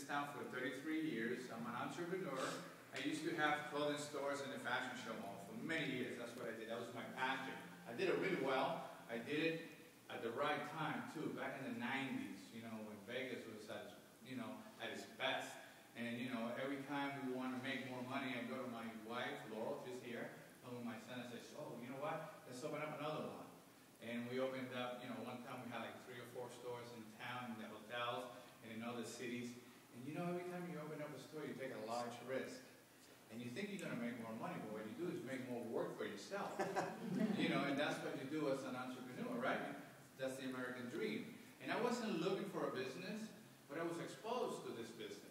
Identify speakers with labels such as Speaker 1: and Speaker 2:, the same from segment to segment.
Speaker 1: town for 33 years. I'm an entrepreneur. I used to have clothing stores in the fashion show mall for many years. That's what I did. That was my passion. I did it really well. I did it at the right time too, back in the 90s, you know, when Vegas was at, you know, at its best. And, you know, every time we want to make more money, I go to my wife, Laurel, she's here, and with my son, I say, oh, you know what, let's open up another one. And we opened up, you know, one time we had like 3 or 4 stores in town, in the hotels, and in other cities. And you know, every time you open up a store, you take a large risk. And you think you're going to make more money, but what you do is make more work for yourself. You know, and that's what you do as an entrepreneur, right? That's the American dream. And I wasn't looking for a business, but I was exposed to this business.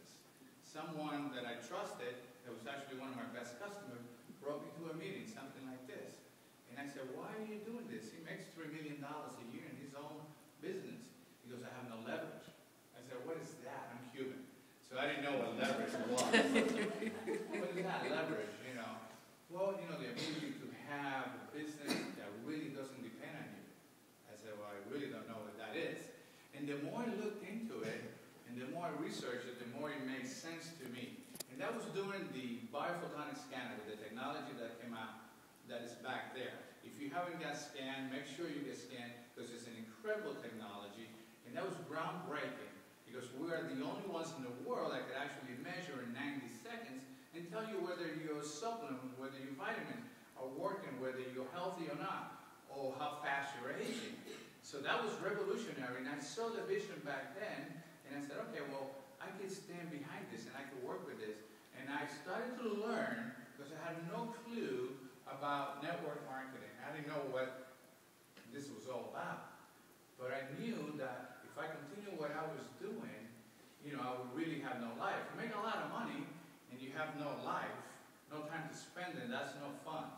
Speaker 1: Someone that I trusted, that was actually one of my best customers, brought me to a meeting, something like this. And I said, why are you doing this? He makes $3 million a year in his own business. He goes, I have no leverage. I said, what is that? I'm Cuban. So I didn't know what leverage was. What is that, leverage, you know? Well, you know, the ability to have a business that really doesn't depend on you. I said, well, I really don't know what that is. And the more I looked into it, and the more I researched it, the more it made sense to me. And that was during the biophotonic scanner, with the technology that came out, that is back there. If you haven't got scanned, make sure you get scanned, because it's an incredible technology. And that was groundbreaking, because we are the only ones in the world that could actually measure in 90 seconds and tell you whether your supplement, whether your vitamins are working, whether you're healthy or not, or how fast you're aging. So that was revolutionary, and I saw the vision back then, and I said, okay, well, I can stand behind this, and I can work with this. And I started to learn, because I had no clue about network marketing. I didn't know what this was all about. But I knew that if I continue what I was doing, you know, I would really have no life. You make a lot of money, and you have no life, no time to spend it, that's no fun.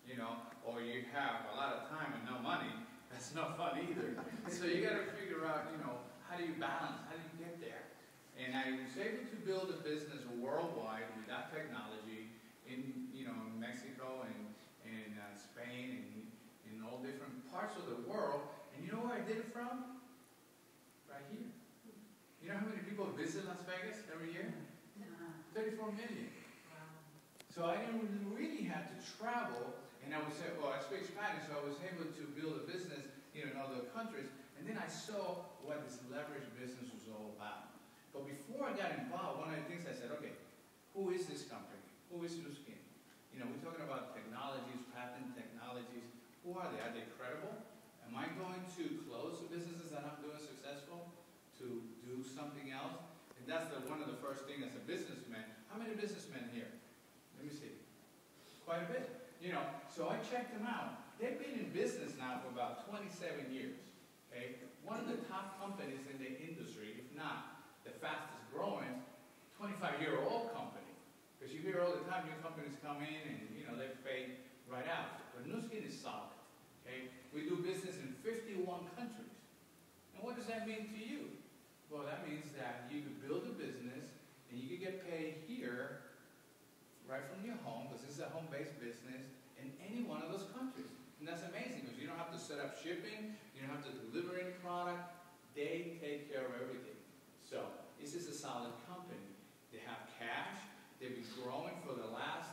Speaker 1: You know, or you have a lot of time and no money, that's no fun either. So you got to figure out, you know, how do you balance? How do you get there? And I was able to build a business worldwide with that technology in, you know, Mexico and Spain and in all different parts of the world. And you know where I did it from? Right here. You know how many people visit Las Vegas every year? 34 million. So I didn't really have to travel. And I was, well, I speak Spanish, so I was able to build a business, you know, in other countries. And then I saw what this leverage business was all about. But before I got involved, one of the things I said, okay, who is this company? Who is Nu Skin? You know, we're talking about technologies, patent technologies. Who are they? Are they credible? Am I going to close the businesses that I'm doing successful to do something else? And that's one of the first things as a businessman. How many businessmen here? Let me see. Quite a bit. You know, so I checked them out. They've been in business now for about 27 years. Okay? One of the top companies in the industry, if not the fastest growing, 25-year-old company. Because you hear all the time new companies come in and, you know, they fade right out. But Nu Skin is solid. Okay? We do business in 51 countries. And what does that mean to you? Well, that means that you could build a business and you could get paid here right from your home, because this is a home-based business, in any one of those countries. And that's amazing, because you don't have to set up shipping, you don't have to deliver any product. They take care of everything. So, this is a solid company. They have cash. They've been growing for the last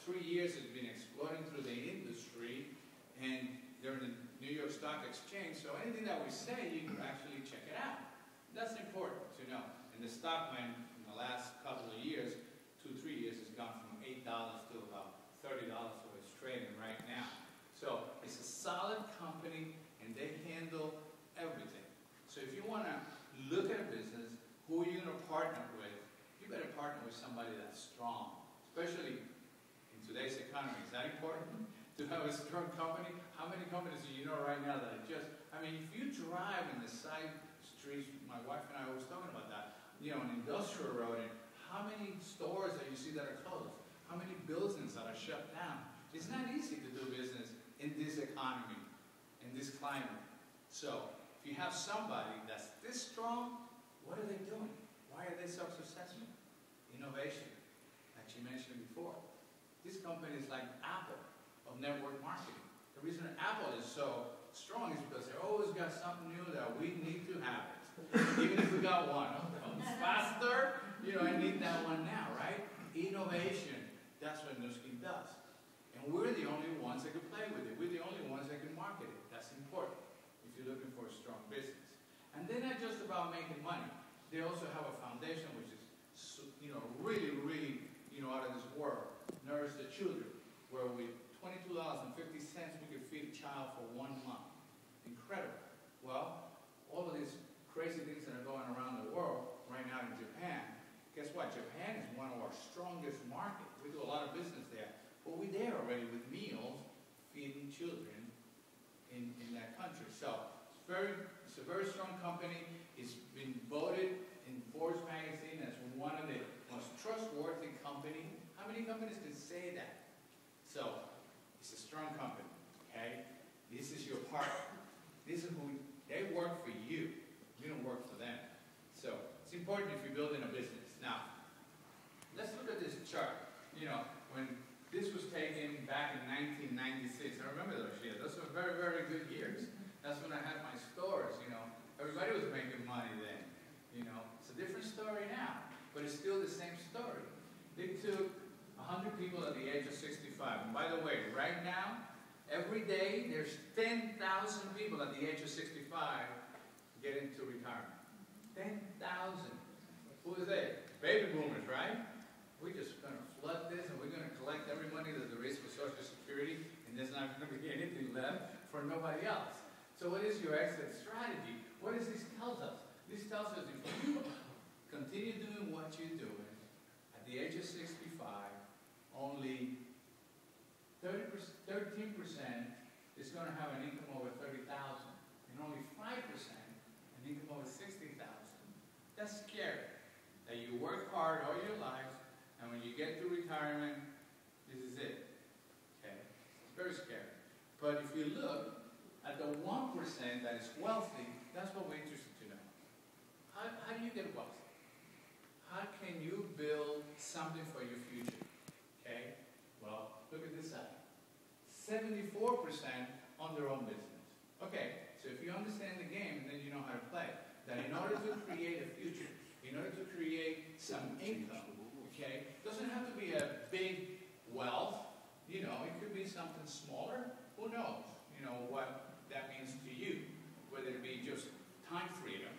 Speaker 1: 3 years. It's been exploding through the industry, and they're in the New York Stock Exchange, so anything that we say, you can actually check it out. That's important to know. And the stock went, in the last couple of years, 2-3 years, has gone from $8 to about $30, so it's trading right now. So it's a solid company, and they handle everything. So if you want to look at a business, who are you going to partner with? You better partner with somebody that's strong, especially in today's economy. Is that important? To have a strong company? How many companies do you know right now that are just, I mean, if you drive in the side streets, my wife and I were talking about that, you know, an industrial road, and how many stores that you see that are closed? How many buildings that are shut down? It's not easy to do business in this economy, in this climate. So, if you have somebody that's this strong, what are they doing? Why are they so successful? Innovation, like you mentioned before. This company is like Apple of network marketing. The reason Apple is so strong is because they always got something new that we need to have it. Even if we got one. It's faster, You know, I need that one now, right? Innovation, that's what Nu Skin does. And we're the only ones that can play with it. We're the only ones that can market it. That's important if you're looking for a strong business. And they're not just about making money. They also have a foundation which is, you know, really, really, you know, out of this world. Nourish the Children, where with $22.50 we could feed a child for 1 month. Incredible. Well, all of these crazy things that are going around the world right now in Japan, guess what? Japan is one of our strongest markets. We do a lot of business there. But we're there already with meals, feeding children in that country. So it's a very strong company. It's been voted in Forbes magazine as one of the most trustworthy companies. How many companies can say that? So it's a strong company, okay? This is your partner. This is who, they work for you. You don't work for them. So it's important if you're building a business. Now, let's look at this chart. You know, when this was taken back in 1996, I remember those years. Those were very, very good years. That's when I had my stores, you know. Everybody was making money then, you know. It's a different story now, but it's still the same story. They took 100 people at the age of 65. And by the way, right now, every day, there's 10,000 people at the age of 65 getting to retirement. 10,000. Who is they? Baby boomers, right? We're just going to flood this, and we're going to collect every money that there is for Social Security, and there's not going to be anything left for nobody else. So what is your exit strategy? What does this tell us? This tells us if you continue doing what you're doing, at the age of 65, only 13% is going to have an income over 30,000, and only 5% an income over 60,000. That's scary. That you work hard all your life, and when you get to retirement, this is it. Okay? It's very scary. But if you look at the 1% that is wealthy, that's what we're interested to know. How do you get wealthy? How can you build something for your future? Okay? Well, look at this side. 74% on their own business. Okay, so if you understand the game, then you know how to play. That in order to create a future, in order to create some income, okay, doesn't have to be a big wealth. You know, it could be something smaller. Who knows? You know what that means to you. Whether it be just time freedom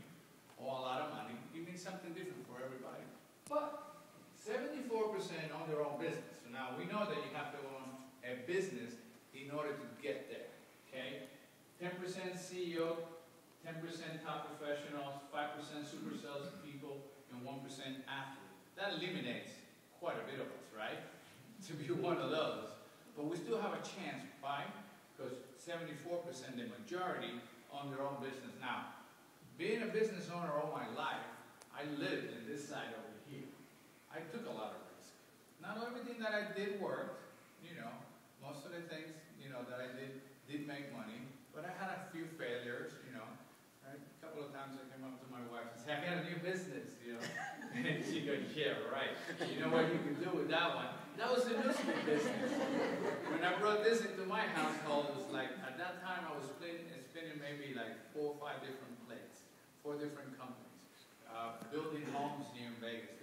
Speaker 1: or a lot of money, it means something different for everybody. But 74% on their own business. So now we know that you have to own a business in order to get there. Okay? 10% CEO, 10% top professionals, 5% super sales people, and 1% athlete. That eliminates quite a bit of us, right? To be one of those. But we still have a chance. Why? Because 74%, the majority, on their own business. Now, being a business owner all my life, I lived in this side over here. I took a lot of risk. Not everything that I did worked, you know. Most of the things, you know, that I did make money. But I had a few failures, you know. Right? A couple of times I came up to my wife and said, I got a new business, you know. And she goes, yeah, right. You know what you can do with that one? That was the Nu Skin business. When I brought this into my household, it was like, at that time I was spinning maybe like 4 or 5 different plates, 4 different companies, building homes here in Vegas.